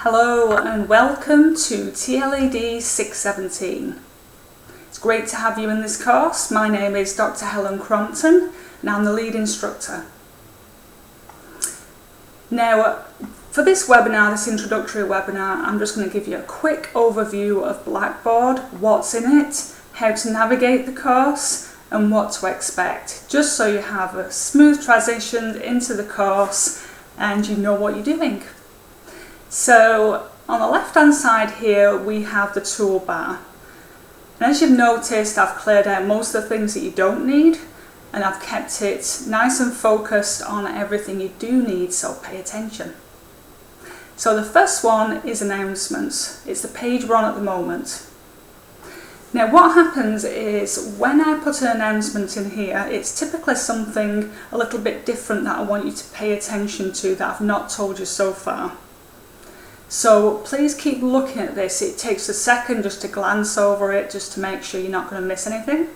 Hello and welcome to TLED 617. It's great to have you in this course. My name is Dr. Helen Crompton and I'm the lead instructor. Now, for this webinar, this introductory webinar, I'm just going to give you a quick overview of Blackboard, what's in it, how to navigate the course and what to expect, just so you have a smooth transition into the course and you know what you're doing. So on the left hand side here we have the toolbar, and as you've noticed I've cleared out most of the things that you don't need and I've kept it nice and focused on everything you do need, so pay attention. So the first one is announcements. It's the page we're on at the moment. Now what happens is when I put an announcement in here, it's typically something a little bit different that I want you to pay attention to that I've not told you so far. So please keep looking at this. It takes a second just to glance over it, just to make sure you're not going to miss anything.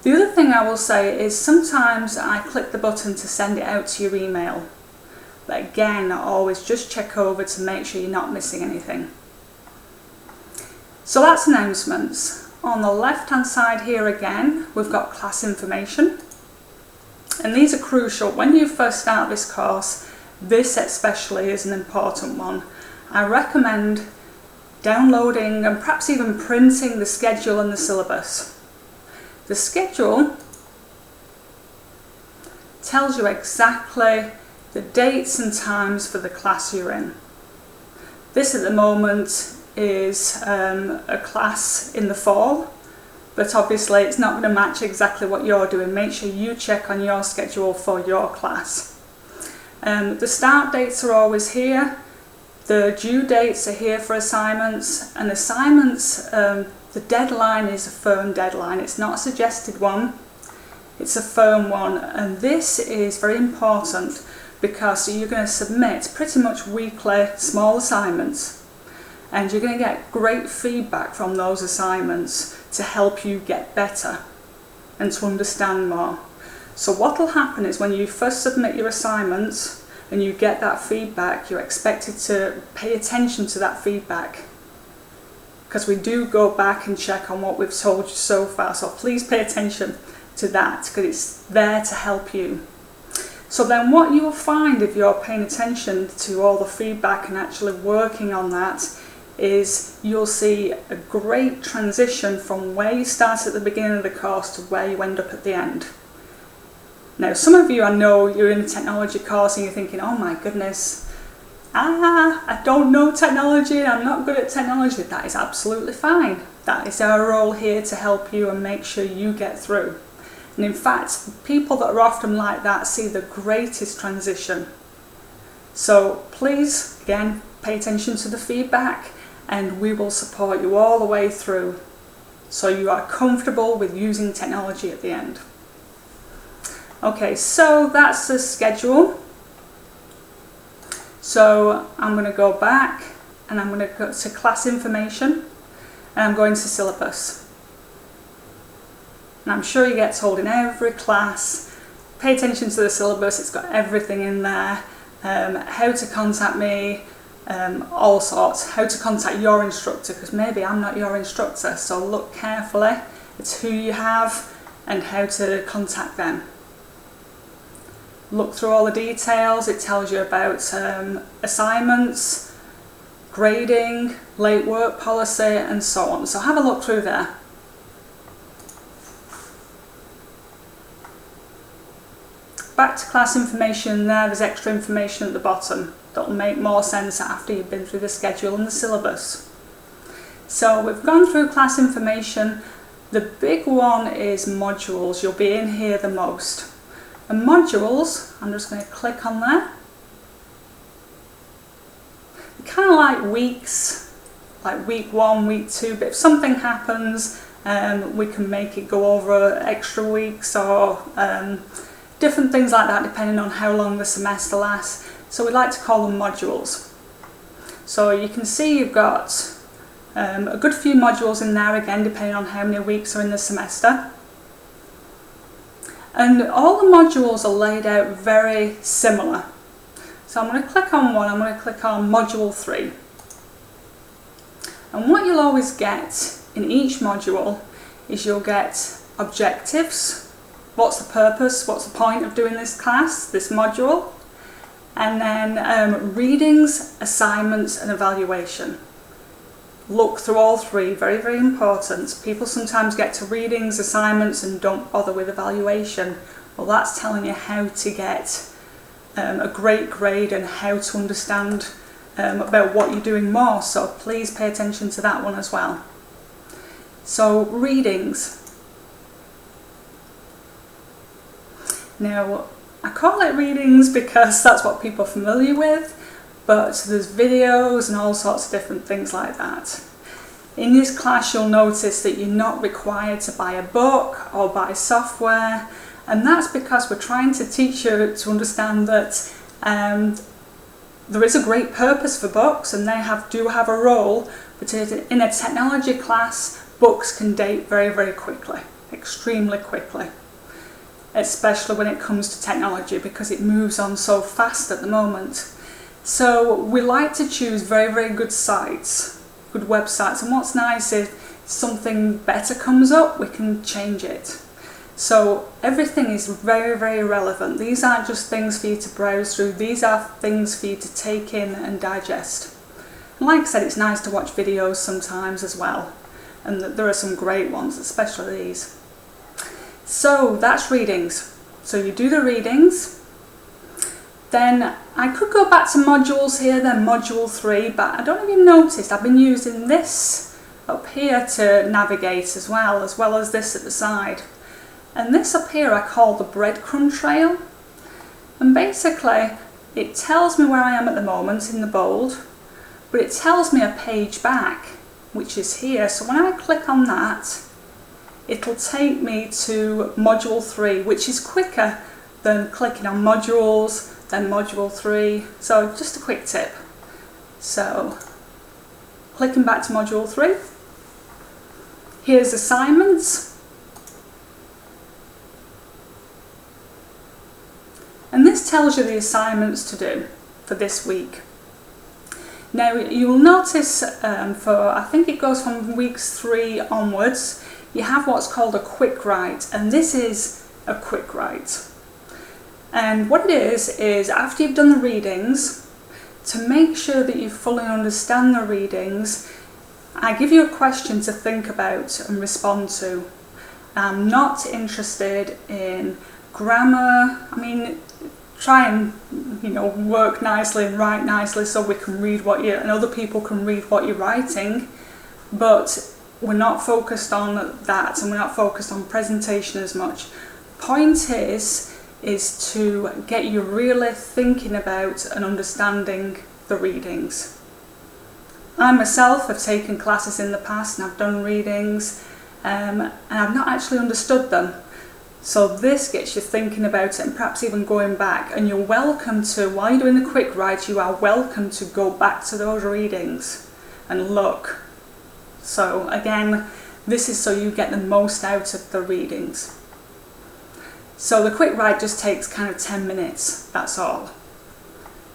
The other thing I will say is sometimes I click the button to send it out to your email. But again, always just check over to make sure you're not missing anything. So that's announcements. On the left hand side here again, we've got class information. And these are crucial. When you first start this course, this especially is an important one. I recommend downloading and perhaps even printing the schedule and the syllabus. The schedule tells you exactly the dates and times for the class you're in. This at the moment is a class in the fall, but obviously it's not going to match exactly what you're doing. Make sure you check on your schedule for your class. The start dates are always here, the due dates are here for assignments, and assignments, the deadline is a firm deadline. It's not a suggested one, it's a firm one, and this is very important because you're going to submit pretty much weekly small assignments and you're going to get great feedback from those assignments to help you get better and to understand more. So what will happen is when you first submit your assignments and you get that feedback, you're expected to pay attention to that feedback, because we do go back and check on what we've told you so far. So please pay attention to that because it's there to help you. So then what you will find if you're paying attention to all the feedback and actually working on that is you'll see a great transition from where you start at the beginning of the course to where you end up at the end. Now some of you, I know you're in a technology course and you're thinking, oh my goodness, I don't know technology and I'm not good at technology. That is absolutely fine. That is our role here, to help you and make sure you get through. And in fact, people that are often like that see the greatest transition. So please, again, pay attention to the feedback and we will support you all the way through so you are comfortable with using technology at the end. Okay, so that's the schedule. So I'm going to go back and I'm going to go to class information and I'm going to syllabus. And I'm sure you get told in every class, pay attention to the syllabus, it's got everything in there, how to contact me, all sorts, how to contact your instructor, because maybe I'm not your instructor, so look carefully at who you have and how to contact them. Look through all the details. It tells you about assignments, grading, late work policy and so on. So have a look through there. Back to class information there's extra information at the bottom that will make more sense after you've been through the schedule and the syllabus. So we've gone through class information. The big one is modules. You'll be in here the most. And modules, I'm just going to click on there. Kind of like weeks, like week 1, week 2, but if something happens, we can make it go over extra weeks or different things like that depending on how long the semester lasts. So we like to call them modules. So you can see you've got a good few modules in there again depending on how many weeks are in the semester. And all the modules are laid out very similar. So I'm going to click on one, I'm going to click on Module 3. And what you'll always get in each module is you'll get objectives. What's the purpose, what's the point of doing this class, this module? And then readings, assignments and evaluation. Look through all three, very, very important. People sometimes get to readings, assignments and don't bother with evaluation. Well, that's telling you how to get a great grade and how to understand about what you're doing more. So please pay attention to that one as well. So readings. Now, I call it readings because that's what people are familiar with, but there's videos and all sorts of different things like that. In this class you'll notice that you're not required to buy a book or buy software, and that's because we're trying to teach you to understand that there is a great purpose for books and they do have a role, but in a technology class books can date very, very quickly, extremely quickly. Especially when it comes to technology because it moves on so fast at the moment. So we like to choose very, very good sites, good websites, and what's nice is if something better comes up, we can change it. So everything is very, very relevant. These aren't just things for you to browse through, these are things for you to take in and digest. And like I said, it's nice to watch videos sometimes as well, and there are some great ones, especially these. So that's readings. So you do the readings. Then I could go back to modules here, then module 3, but I don't know if you've noticed I've been using this up here to navigate as well as this at the side. And this up here I call the breadcrumb trail. And basically it tells me where I am at the moment in the bold, but it tells me a page back, which is here. So when I click on that, it'll take me to module 3, which is quicker than clicking on modules, then module 3. So just a quick tip. So clicking back to module 3. Here's assignments. And this tells you the assignments to do for this week. Now you will notice I think it goes from weeks 3 onwards, you have what's called a quick write, and this is a quick write. And what it is after you've done the readings, to make sure that you fully understand the readings, I give you a question to think about and respond to. I'm not interested in grammar. I mean, try and work nicely and write nicely so we can read and other people can read what you're writing, but we're not focused on that and we're not focused on presentation as much. Point is to get you really thinking about and understanding the readings. I myself have taken classes in the past and I've done readings and I've not actually understood them. So this gets you thinking about it and perhaps even going back, and you're welcome to, while you're doing the quick write, you are welcome to go back to those readings and look. So again, this is so you get the most out of the readings. So the quick write just takes kind of 10 minutes, that's all.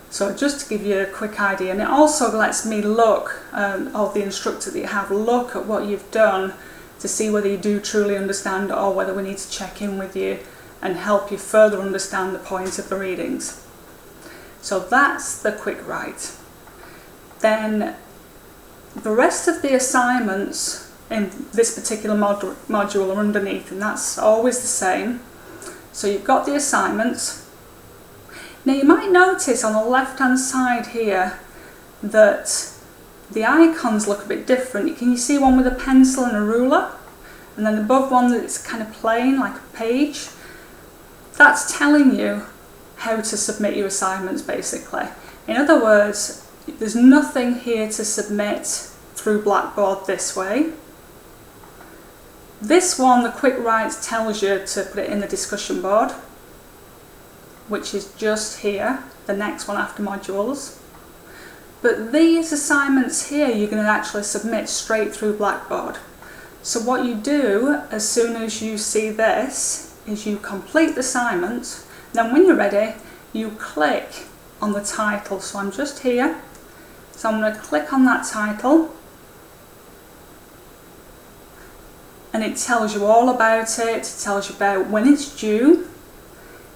So just to give you a quick idea, and it also lets me look, or the instructor that you have, look at what you've done to see whether you do truly understand or whether we need to check in with you and help you further understand the point of the readings. So that's the quick write. Then the rest of the assignments in this particular module are underneath, and that's always the same. So you've got the assignments. Now you might notice on the left hand side here that the icons look a bit different. Can you see one with a pencil and a ruler? And then above one that's kind of plain, like a page? That's telling you how to submit your assignments basically. In other words, there's nothing here to submit through Blackboard this way. This one, the quick write, tells you to put it in the discussion board, which is just here, the next one after modules. But these assignments here you're going to actually submit straight through Blackboard. So what you do as soon as you see this is you complete the assignment, then when you're ready you click on the title. So I'm just here. So I'm going to click on that title. And it tells you all about it. It tells you about when it's due.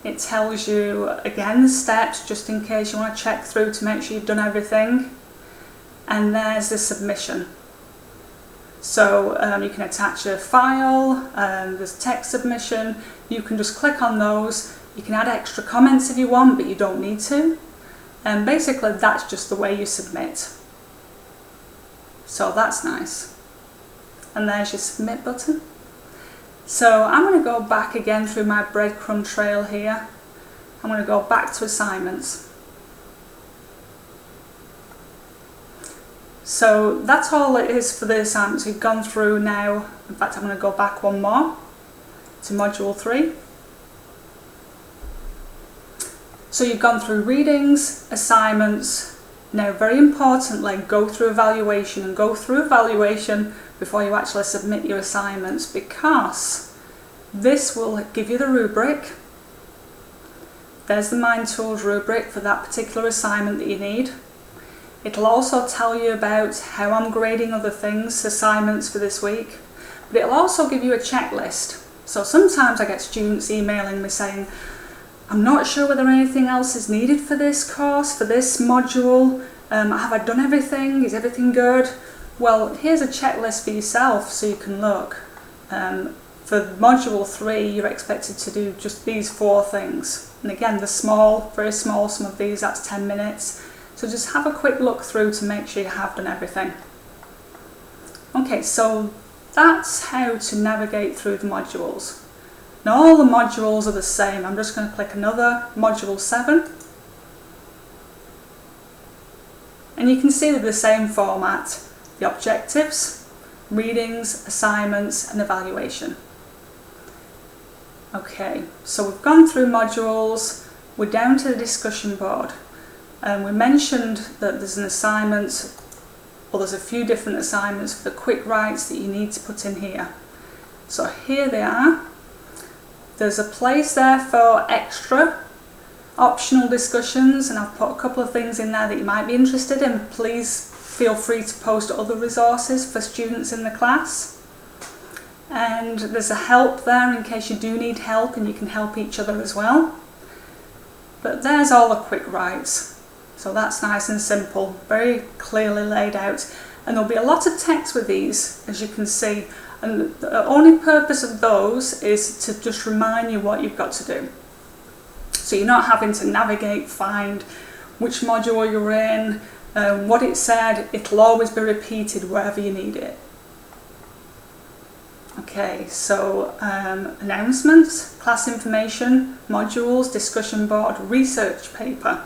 It tells you, again, the steps, just in case you want to check through to make sure you've done everything. And there's the submission. So you can attach a file, there's text submission. You can just click on those. You can add extra comments if you want, but you don't need to. And basically, that's just the way you submit. So that's nice. And there's your submit button. So I'm going to go back again through my breadcrumb trail here. I'm going to go back to assignments. So that's all it is for the assignments we've gone through now. In fact, I'm going to go back one more to module 3. So you've gone through readings, assignments. Now, very importantly, go through evaluation, and go through evaluation before you actually submit your assignments, because this will give you the rubric. There's the Mind Tools rubric for that particular assignment that you need. It'll also tell you about how I'm grading other things, assignments for this week, but it'll also give you a checklist. So sometimes I get students emailing me saying, I'm not sure whether anything else is needed for this course, for this module. Have I done everything? Is everything good? Well, here's a checklist for yourself so you can look. For module 3, you're expected to do just these 4 things. And again, the small, very small, some of these, that's 10 minutes. So just have a quick look through to make sure you have done everything. Okay, so that's how to navigate through the modules. Now all the modules are the same. I'm just going to click another, module 7. And you can see they're the same format. The objectives, readings, assignments and evaluation. Okay, so we've gone through modules. We're down to the discussion board. And we mentioned that there's an assignment, or there's a few different assignments for the quick writes that you need to put in here. So here they are. There's a place there for extra optional discussions, and I've put a couple of things in there that you might be interested in. Please feel free to post other resources for students in the class. And there's a help there in case you do need help, and you can help each other as well. But there's all the quick writes. So that's nice and simple, very clearly laid out. And there'll be a lot of text with these, as you can see. And the only purpose of those is to just remind you what you've got to do. So you're not having to navigate, find which module you're in, what it said. It'll always be repeated wherever you need it. Okay, so announcements, class information, modules, discussion board, research paper.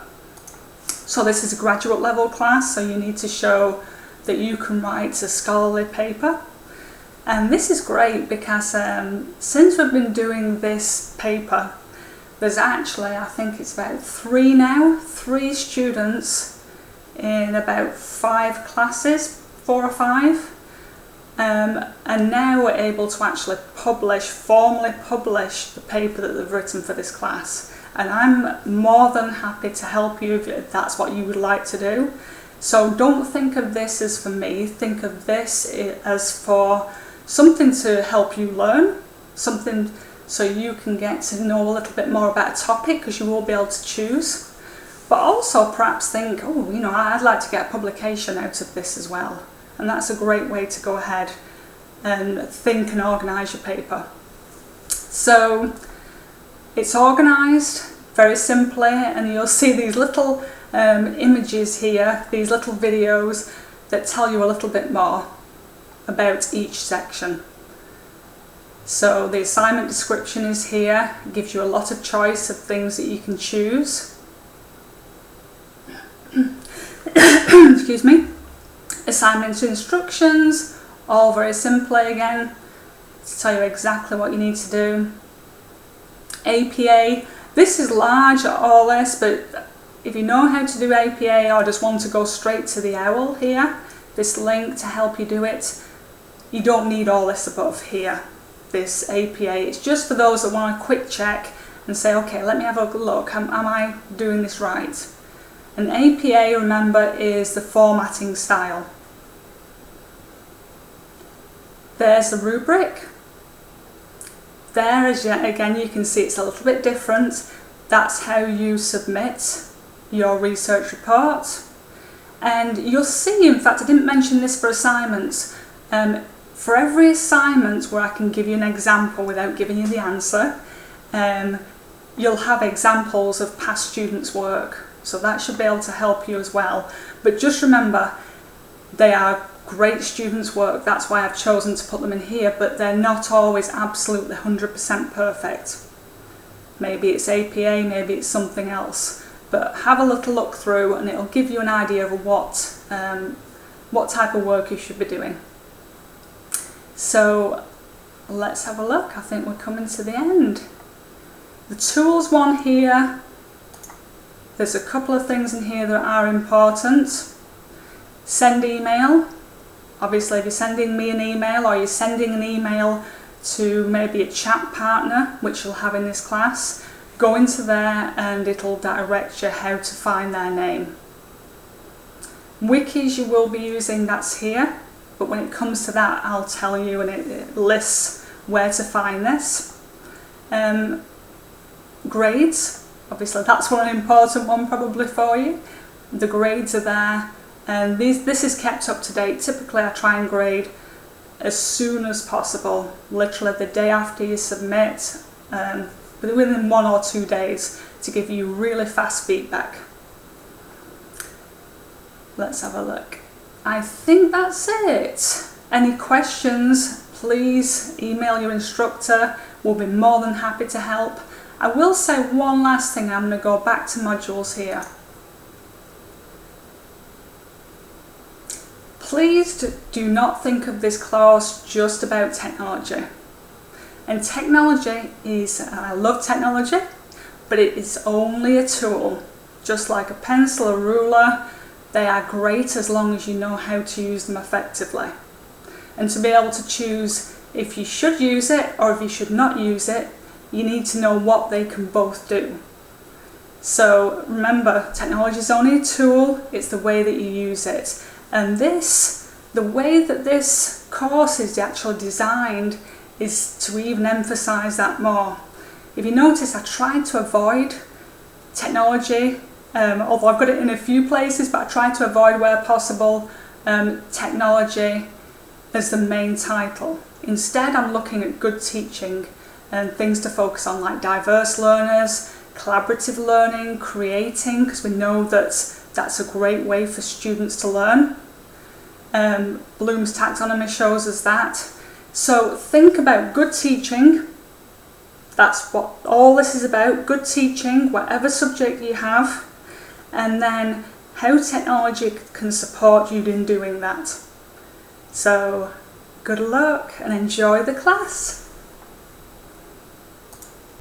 So this is a graduate level class, so you need to show that you can write a scholarly paper. And this is great because since we've been doing this paper, there's actually, I think it's about 3 students in about 5 classes, 4 or 5. And now we're able to actually formally publish the paper that they've written for this class. And I'm more than happy to help you if that's what you would like to do. So don't think of this as for me, think of this as for something to help you learn, something so you can get to know a little bit more about a topic, because you will be able to choose. But also perhaps think, oh, you know, I'd like to get a publication out of this as well. And that's a great way to go ahead and think and organise your paper. So it's organised very simply, and you'll see these little images here, these little videos that tell you a little bit more about each section. So the assignment description is here, it gives you a lot of choice of things that you can choose. Excuse me. Assignment instructions, all very simply again, to tell you exactly what you need to do. APA, this is large, all this, but if you know how to do APA or just want to go straight to the OWL here, this link to help you do it, you don't need all this above here, this APA. It's just for those that want a quick check and say, okay, let me have a look, am I doing this right? And APA, remember, is the formatting style. There's the rubric. There, again, you can see it's a little bit different. That's how you submit your research report. And you'll see, in fact, I didn't mention this for assignments. For every assignment where I can give you an example without giving you the answer, you'll have examples of past students' work. So that should be able to help you as well. But just remember, they are great students' work. That's why I've chosen to put them in here, but they're not always absolutely 100% perfect. Maybe it's APA, maybe it's something else. But have a little look through and it'll give you an idea of what type of work you should be doing. So let's have a look. I think we're coming to the end. The tools one here, there's a couple of things in here that are important. Send email. Obviously, if you're sending me an email or you're sending an email to maybe a chat partner, which you'll have in this class, go into there and it'll direct you how to find their name. Wikis you will be using, that's here, but when it comes to that, I'll tell you, and it lists where to find this. Grades, obviously that's one important one probably for you. The grades are there, and this is kept up to date. Typically I try and grade as soon as possible, literally the day after you submit, within 1 or 2 days, to give you really fast feedback. Let's have a look. I think that's it. Any questions, please email your instructor. We'll be more than happy to help. I will say one last thing. I'm going to go back to modules here. Please do not think of this course just about technology. And technology is, I love technology, but it is only a tool. Just like a pencil, a ruler, they are great as long as you know how to use them effectively. And to be able to choose if you should use it or if you should not use it, you need to know what they can both do. So remember, technology is only a tool, it's the way that you use it. And the way that this course is actually designed is to even emphasise that more. If you notice, I tried to avoid technology, although I've got it in a few places, but I tried to avoid where possible technology as the main title. Instead, I'm looking at good teaching and things to focus on, like diverse learners, collaborative learning, creating, because we know that that's a great way for students to learn. Bloom's taxonomy shows us that. So think about good teaching. That's what all this is about, good teaching, whatever subject you have, and then how technology can support you in doing that. So good luck and enjoy the class.